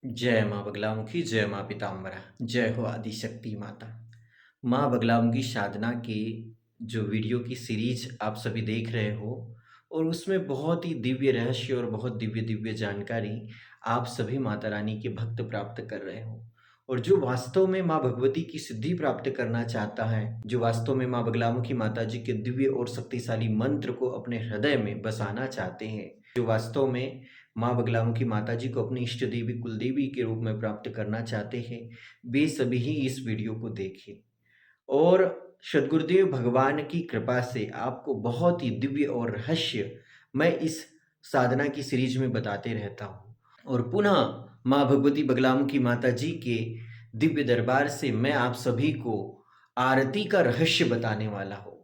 जय माँ बगलामुखी, जय माँ पीताम्बरा, जय हो आदिशक्ति माता। माँ बगलामुखी साधना की जो वीडियो की सीरीज आप सभी देख रहे हो और उसमें बहुत ही दिव्य रहस्य और बहुत दिव्य-दिव्य जानकारी आप सभी माता रानी के भक्त प्राप्त कर रहे हो। और जो वास्तव में माँ भगवती की सिद्धि प्राप्त करना चाहता है, जो वास्तव में माँ बगलामुखी माता जी के दिव्य और शक्तिशाली मंत्र को अपने हृदय में बसाना चाहते हैं, जो वास्तव में माँ बगलामुखी माता जी को अपनी इष्ट देवी कुलदेवी के रूप में प्राप्त करना चाहते हैं, वे सभी ही इस वीडियो को देखें। और सद्गुरुदेव भगवान की कृपा से आपको बहुत ही दिव्य और रहस्य मैं इस साधना की सीरीज में बताते रहता हूँ। और पुनः माँ भगवती बगलामुखी माता जी के दिव्य दरबार से मैं आप सभी को आरती का रहस्य बताने वाला हूँ।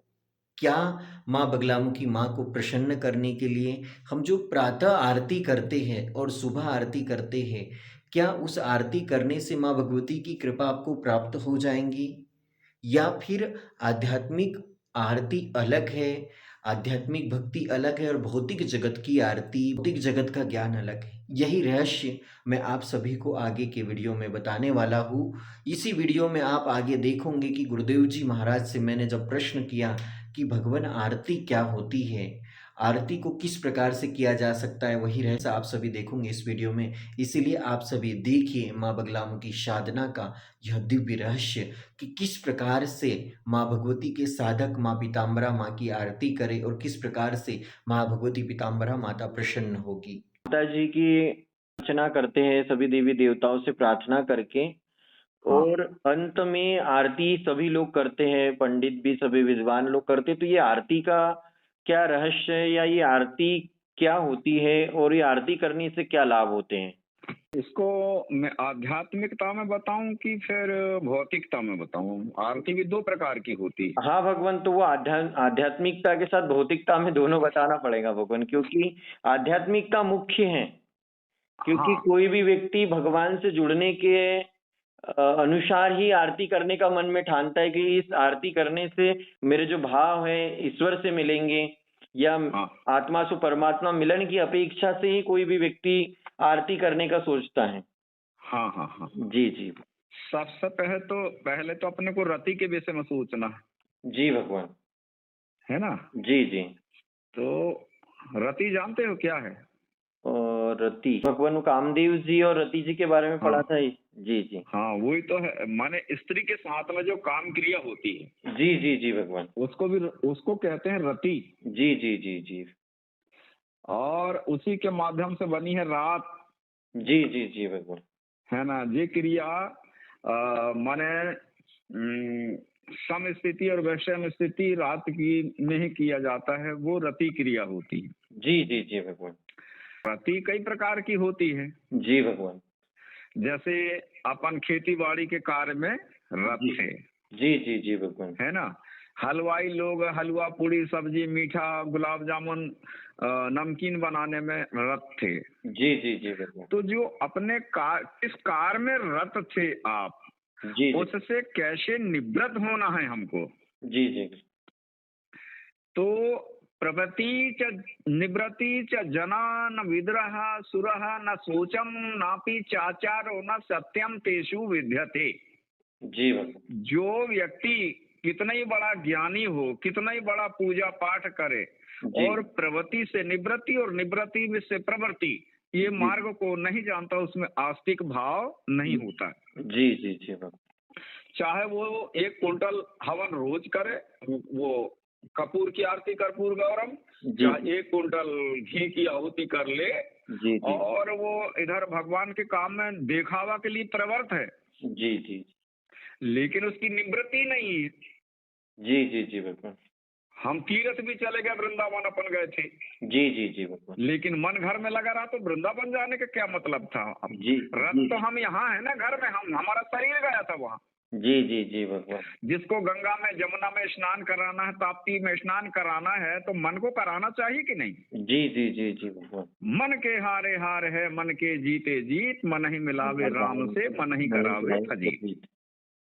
क्या माँ बगलामुखी माँ को प्रसन्न करने के लिए हम जो प्रातः आरती करते हैं और सुबह आरती करते हैं, क्या उस आरती करने से माँ भगवती की कृपा आपको प्राप्त हो जाएँगी? या फिर आध्यात्मिक आरती अलग है, आध्यात्मिक भक्ति अलग है और भौतिक जगत की आरती, भौतिक जगत का ज्ञान अलग है। यही रहस्य मैं आप सभी को आगे के वीडियो में बताने वाला हूँ। इसी वीडियो में आप आगे देखोगे कि गुरुदेव जी महाराज से मैंने जब प्रश्न किया कि भगवान आरती क्या होती है? आरती को किस प्रकार से किया जा सकता है, वही रहस्य आप सभी देखोगे इस वीडियो में। इसीलिए आप सभी देखिए माँ बगलामुखी साधना का यह दिव्य रहस्य कि किस प्रकार से माँ भगवती के साधक माँ पीताम्बरा माँ की आरती करें और किस प्रकार से माँ भगवती पीताम्बरा माता प्रसन्न होगी। माता जी की अर्चना करते हैं सभी देवी देवताओं से प्रार्थना करके। हाँ। और अंत में आरती सभी लोग करते हैं, पंडित भी सभी विद्वान लोग करते हैं। तो ये आरती का क्या रहस्य है या ये आरती क्या होती है और ये आरती करने से क्या लाभ होते हैं? इसको मैं आध्यात्मिकता में बताऊं कि फिर भौतिकता में बताऊं? आरती भी दो प्रकार की होती है। हाँ भगवान, तो वो आध्यात्मिकता के साथ भौतिकता में दोनों बताना पड़ेगा भगवान, क्योंकि आध्यात्मिकता मुख्य है। क्योंकि हाँ कोई भी व्यक्ति भगवान से जुड़ने के अनुसार ही आरती करने का मन में ठानता है कि इस आरती करने से मेरे जो भाव है ईश्वर से मिलेंगे, या हाँ आत्मा से परमात्मा मिलन की अपेक्षा से ही कोई भी व्यक्ति आरती करने का सोचता है। हाँ हाँ हाँ। जी जी। सबसे पहले तो अपने को रति के विषय में सोचना जी भगवान। है ना। जी जी। तो रति जानते हो क्या है? और रति भगवान कामदेव जी और रति जी के बारे में हाँ पढ़ा था जी जी। हाँ, वही तो है। माने स्त्री के साथ में जो काम क्रिया होती है जी जी जी भगवान। उसको कहते हैं रति। जी जी जी जी। और उसी के माध्यम से बनी है रात। जी जी जी भगवान। है ना। ये क्रिया माने सम स्थिति और वैषम स्थिति रात की में ही किया जाता है, वो रति क्रिया होती है। जी जी जी भगवान। रति कई प्रकार की होती है। जी भगवान। जैसे अपन खेती बाड़ी के कार्य में रत जी है। जी जी जी भगवान। है ना। हलवाई लोग हलवा पूड़ी सब्जी मीठा गुलाब जामुन नमकीन बनाने में रत थे। जी जी जी भगवान। तो जो अपने किस कार्य में रत थे आप, जी जी उससे कैसे निवृत्त होना है हमको। जी जी। तो प्रवृत्ति च निवृत्ति च जना न विद्रह सुरः न शोचम नापि चाचारो न सत्यम तेषु विद्यते। जी भगवान। जो व्यक्ति कितना ही बड़ा ज्ञानी हो, कितना ही बड़ा पूजा पाठ करे, जी और प्रवृत्ति से निवृत्ति और निवृत्ति में से प्रवृत्ति, ये जी मार्ग को नहीं जानता, उसमें आस्तिक भाव नहीं होता। जी जी जी भगवान। चाहे वो 1 कुंटल हवन रोज करे, वो कपूर की आरती कर्पूर गौरम, जी चाहे 1 कुंटल घी की आहुति कर ले, जी जी और वो इधर भगवान के काम में दिखावा के लिए प्रवृत्त है, जी जी लेकिन उसकी निवृत्ति नहीं है। जी जी जी भगवान। हम तीर्थ भी चले गए, वृंदावन अपन गए थे, जी जी जी भगवान। लेकिन मन घर में लगा रहा, तो वृंदावन जाने का क्या मतलब था। जी रथ जी तो हम यहाँ है ना, घर में हमारा शरीर गया था वहाँ। जी जी जी भगवान। जिसको गंगा में जमुना में स्नान कराना है, ताप्ती में स्नान कराना है, तो मन को कराना चाहिए कि नहीं। जी जी जी जी भगवान। मन के हारे हार है, मन के जीते जीत, मन ही मिलावे राम से, मन ही करावे फजीत।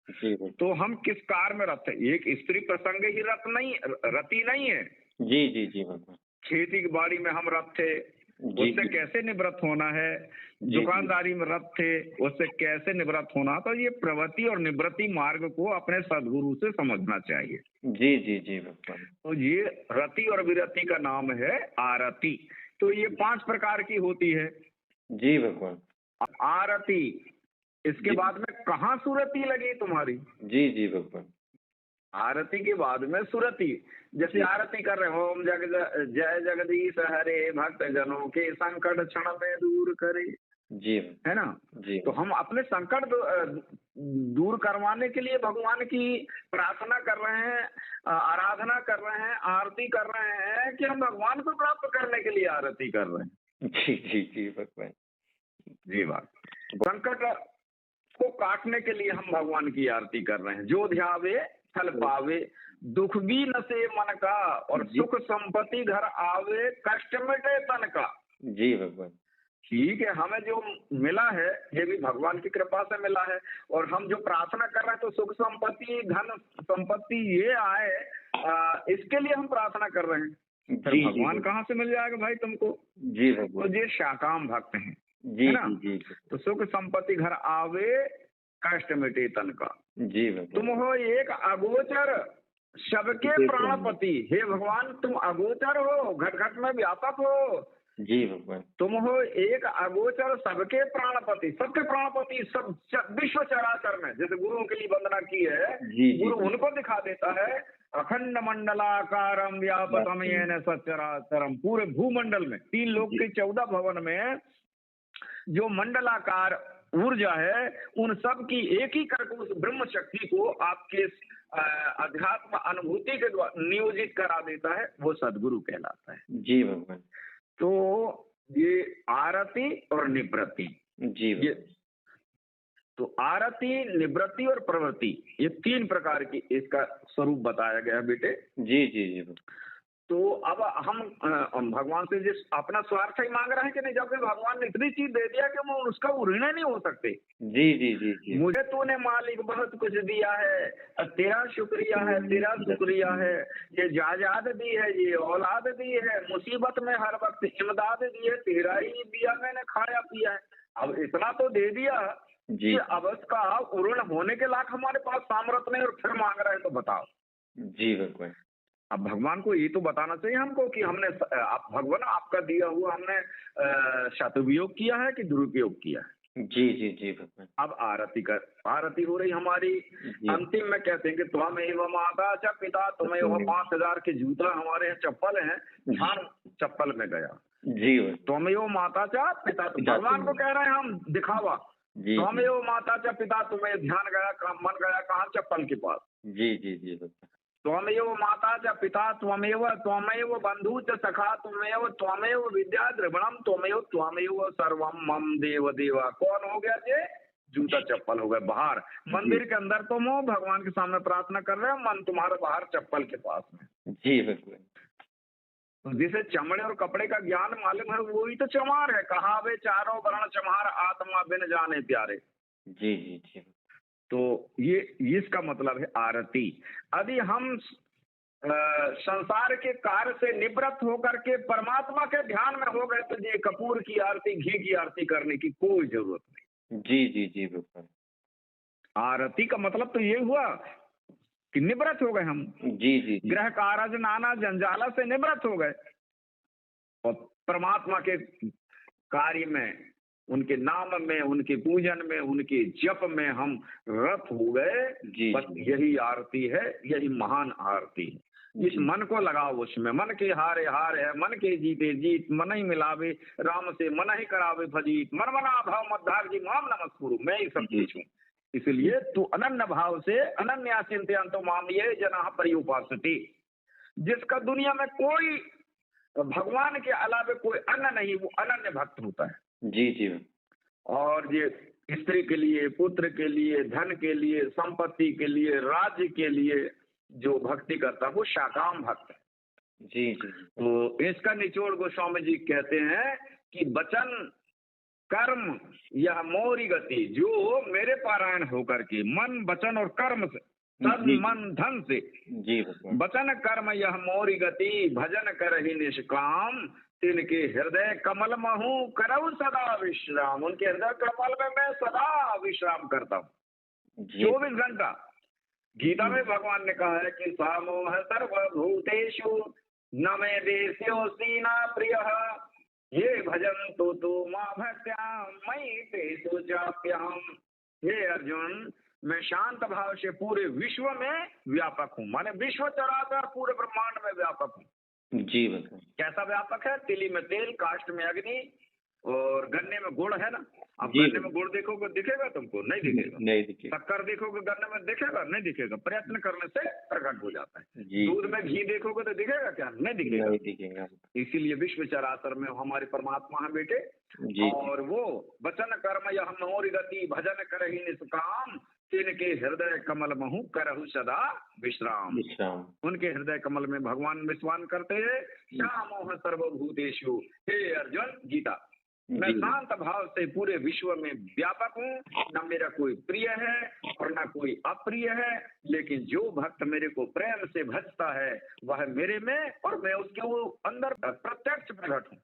जी भगवान। तो हम किस कार में रथ है? एक स्त्री प्रसंग ही रथ नहीं, रति नहीं है। जी जी जी भगवान। खेती की बाड़ी में हम रथ थे, जी उससे कैसे निवृत्त होना है? जी। दुकानदारी में रत थे, उससे कैसे निवृत्त होना। तो ये प्रवृत्ति और निवृत्ति मार्ग को अपने सदगुरु से समझना चाहिए। जी, जी, जी, भगवान। तो ये रति और विरति का नाम है आरती। तो ये 5 प्रकार की होती है। जी, भगवान। आरती, इसके जी। बाद में कहाँ सुरति लगी तुम्हारी? जी, जी, भगवान। आरती के बाद में सुरति। जैसे जी। आरती कर रहे हो, ओम जय जगदीश हरे, भक्त जनों के संकट क्षण में दूर करे, जी। है ना। जी। तो हम अपने संकट दूर करवाने के लिए भगवान की प्रार्थना कर रहे हैं, आराधना कर रहे हैं, आरती कर रहे हैं, कि हम भगवान को प्राप्त करने के लिए आरती कर रहे हैं। जी, जी, जी, भगवान। जी बात। संकट को काटने के लिए हम भगवान की आरती कर रहे हैं। जो ध्यावे फल पावे, दुख भी नसे मन का, और जी। सुख संपत्ति घर आवे, कष्ट मिटे तन का। जी, भगवान। ठीक है, हमें जो मिला है ये भी भगवान की कृपा से मिला है, और हम जो प्रार्थना कर रहे हैं तो सुख संपत्ति, धन संपत्ति ये आए, इसके लिए हम प्रार्थना कर रहे हैं। फिर जी, भगवान जी, कहाँ से मिल जाएगा भाई तुमको? जी, तो भगवान। ये शाकाम भक्त हैं, जी, है ना। जी, जी, तो सुख संपत्ति घर आवे, कष्ट मिटे तन का। जी, भगवान। तुम हो एक अगोचर, सबके जी, प्राणपति। हे भगवान, तुम अगोचर हो, घट घट में व्यापक हो। जी, भगवान। तुम हो एक अगोचर, सबके प्राणपति। सबके प्राणपति, सब विश्व चराचर में, जैसे गुरुओं के लिए वंदना की है, जी, जी, गुरु जी। उनको दिखा देता है। अखंड मंडलाकारम व्यापकम येन सचराचरम, पूरे भूमंडल में 3 लोक के 14 भवन में जो मंडलाकार ऊर्जा है, उन सब की एक ही करके उस ब्रह्म शक्ति को आपके अध्यात्म अनुभूति के द्वारा नियोजित करा देता है, वो सदगुरु कहलाता है। जी, भगवान। तो ये आरती और निवृत्ति, जी, ये तो आरती, निवृत्ति और प्रवृत्ति, ये 3 प्रकार की इसका स्वरूप बताया गया है बेटे। जी, जी, जी, भगवान। तो अब हम भगवान से जिस अपना स्वार्थ ही मांग रहे हैं कि नहीं, जब भगवान ने इतनी चीज दे दिया कि हम उसका ऋणी नहीं हो सकते। जी, जी, जी, जी। मुझे तूने मालिक बहुत कुछ दिया है, तेरा शुक्रिया है, तेरा शुक्रिया है। ये जायदाद दी है, ये औलाद दी है, मुसीबत में हर वक्त इमदाद दी है, तेरा ही दिया मैंने खाया पिया है। अब इतना तो दे दिया जी। कि अब उसका ऋण होने के लायक हमारे पास सामर्थ्य नहीं, और फिर मांग रहे हैं, तो बताओ। जी, भगवान। अब भगवान को ये तो बताना चाहिए हमको कि हमने आप भगवान आपका दिया हुआ हमने सदुपयोग किया है कि दुरुपयोग किया है। जी, जी, जी, भगवान। अब आरती हो रही हमारी। जी। अंतिम में कहते हैं कि त्वमेव माता च पिता त्वमेव, 5000 के जूता हमारे यहाँ चप्पल हैं, ध्यान चप्पल में गया। जी, त्वमेव माता च पिता, भगवान को कह रहे हैं हम, दिखावा। जी, त्वमेव माता च पिता, तुम्हें ध्यान गया, मन गया कहाँ? चप्पल के पास। जी, जी, जी, भगवान। त्वमेव माता च पिता त्वमेव बंधु च सखा त्वमेव विद्या द्रविणम त्वमेव सर्वम मम देव देवा। कौन हो गया ये? जूता चप्पल हो गए बाहर। मंदिर के अंदर तुम हो, भगवान के सामने प्रार्थना कर रहे हो, मन तुम्हारा बाहर चप्पल के पास में। जी, भगवान। तो जिसे चमड़े और कपड़े का ज्ञान मालूम है, वही तो चमार है। कहा वे चारों वर्ण चमार, आत्मा बिन जाने प्यारे। जी, जी, जी। तो ये इसका मतलब है आरती। यदि हम संसार के कार्य से निवृत्त होकर के परमात्मा के ध्यान में हो गए, तो ये कपूर की आरती, घी की आरती करने की कोई जरूरत नहीं। जी, जी, जी, भगवान। आरती का मतलब तो ये हुआ कि निवृत्त हो गए हम। जी, जी, जी। ग्रह कारज नाना जंजाला से निवृत्त हो गए, और परमात्मा के कार्य में, उनके नाम में, उनके पूजन में, उनके जप में हम रत हो गए। जी। बस यही आरती है, यही महान आरती है। इस मन को लगाओ उसमें। मन के हारे हार है, मन के जीते जीत, मन ही मिलावे राम से, मन ही करावे फजीत। मन मना भाव मद्धार जी माम नमस्कुरु, मैं ही सब कुछ हूँ। इसलिए तू अनन्य भाव से, अनन्या चिंतयन्तो माम ये जना पर्युपासते। जिसका दुनिया में कोई भगवान के अलावा कोई अन्य नहीं, वो अनन्य भक्त होता है। जी, जी। और ये स्त्री के लिए, पुत्र के लिए, धन के लिए, संपत्ति के लिए, राज्य के लिए जो भक्ति करता है, वो शाकाम भक्त है। जी, जी। तो इसका निचोड़ गोस्वामी जी कहते हैं कि वचन कर्म यह मोरी गति, जो मेरे पारायण होकर के मन वचन और कर्म से, तन मन धन से, जी, भगवान। वचन कर्म यह मोरी गति, भजन कर ही निष्काम, तिनके हृदय कमल महु करऊ सदा विश्राम। उनके हृदय कमल में मैं सदा विश्राम करता हूँ, जी 24 घंटा। गीता में भगवान ने कहा है कि सामोह सर्वभूतेषु न मे देस्योऽसि न प्रियः ये भजन्तु तु मां भक्त्या मयि तेषु चाप्यहम्। हे अर्जुन, मैं शांत भाव से पूरे विश्व में व्यापक हूँ, माने विश्व चराचर पूरे ब्रह्मांड में व्यापक हूँ। जी भगवान। कैसा व्यापक है? तिली में तेल, काष्ठ में अग्नि और गन्ने में गुड़ है ना। अब जी गन्ने में गुड़ देखोगे दिखेगा तुमको? नहीं दिखेगा। नहीं दिखेगा। शक्कर देखोगे गन्ने में दिखेगा? नहीं दिखेगा। प्रयत्न करने से प्रकट हो जाता है। जी दूध में घी देखोगे तो दिखेगा क्या? नहीं दिखेगा। नहीं दिखेगा। इसीलिए विश्व चराचर में हमारे परमात्मा है बेटे। जी और वो वचन कर्म यह मोर गति भजन करहि निष्काम तिनके हृदय कमल महु करहु सदा विश्राम। विश्राम। उनके हृदय कमल में भगवान विश्वास करते हैं। श्यामोह सर्वभूतेषु। हे अर्जुन, गीता, मैं जी शांत भाव से पूरे विश्व में व्यापक हूँ। न मेरा कोई प्रिय है और न कोई अप्रिय है, लेकिन जो भक्त मेरे को प्रेम से भजता है वह मेरे में और मैं उसके वो अंदर प्रत्यक्ष प्रकट हूँ।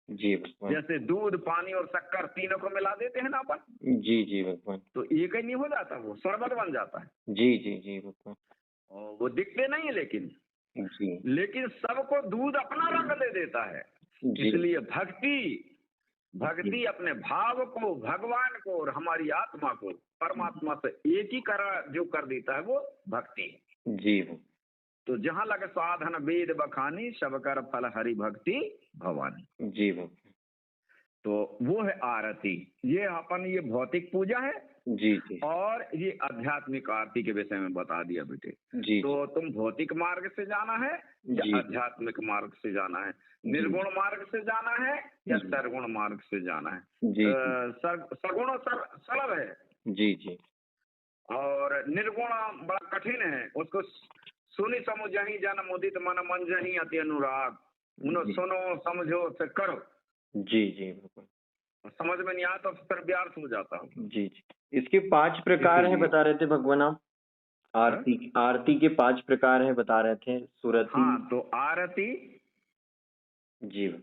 जी भगवान। जैसे दूध, पानी और शक्कर तीनों को मिला देते हैं ना अपन, जी जी भगवान। तो एक ही नहीं हो जाता, वो शरबत बन जाता है। जी जी जी भगवान। और वो दिखते नहीं है जी लेकिन सबको दूध अपना रंग दे देता है। जी इसलिए भक्ति अपने भाव को, भगवान को और हमारी आत्मा को परमात्मा से एक ही जो कर देता है वो भक्ति। जी भगवान। तो जहाँ लगे साधन वेद बखानी, सब कर फल हरि भक्ति भवानी। जी भगवान। तो वो है आरती। ये अपन ये भौतिक पूजा है जी जी और ये आध्यात्मिक आरती के विषय में बता दिया बेटे। जी। तो तुम भौतिक मार्ग से जाना है या जी। आध्यात्मिक मार्ग से जाना है? निर्गुण मार्ग से जाना है या जी। सरगुण मार्ग से जाना है? जी सगुण सरल है जी जी और निर्गुण बड़ा कठिन है। उसको सुनी समझही जन मुदित मन मंजही अति अनुराग। उन्हें जी। सुनो, समझो, फिर करो। जी जी भगवान। समझ में नहीं आया तो फिर व्यर्थ हो जाता हूँ। जी जी। इसके 5 प्रकार हैं बता रहे थे भगवान आप। आरती के 5 प्रकार हैं बता रहे थे। सुरति। हाँ, तो आरती, जी भगवान।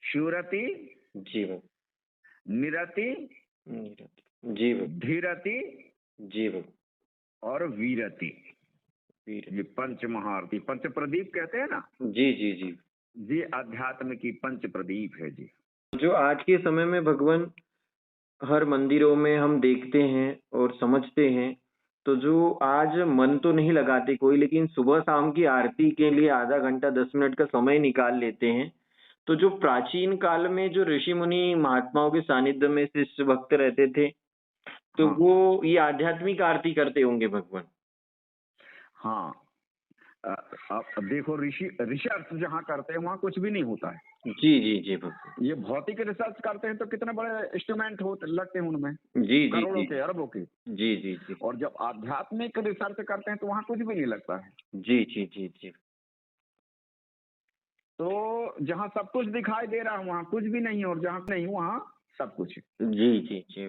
शुरति, जी भगवान। निरति, जी भगवान। धीरति जी भगवान। और वीरति। वीर। ये पंच महाआरती, पंच प्रदीप कहते हैं ना। जी जी जी। ये अध्यात्म की पंच प्रदीप है जी। जो आज के समय में भगवान हर मंदिरों में हम देखते हैं और समझते हैं, तो जो आज मन तो नहीं लगाते कोई, लेकिन सुबह शाम की आरती के लिए आधा घंटा 10 मिनट का समय निकाल लेते हैं। तो जो प्राचीन काल में जो ऋषि मुनि महात्माओं के सानिध्य में शिष्य भक्त रहते थे, तो हाँ। वो ये आध्यात्मिक आरती करते होंगे भगवान। हाँ, अब देखो, रिसर्च जहाँ करते हैं वहाँ कुछ भी नहीं होता है। जी जी जी भगवान। ये भौतिक रिसर्च करते हैं तो कितने बड़े इंस्ट्रूमेंट होते लगते हैं उनमें, जी जी करोड़ों जी के, अरबों के। जी जी जी और जब आध्यात्मिक रिसर्च करते हैं तो वहाँ कुछ भी नहीं लगता है। जी जी जी जी। तो जहाँ सब कुछ दिखाई दे रहा है वहाँ कुछ भी नहीं, और जहाँ नहीं वहाँ सब कुछ है। जी जी जी।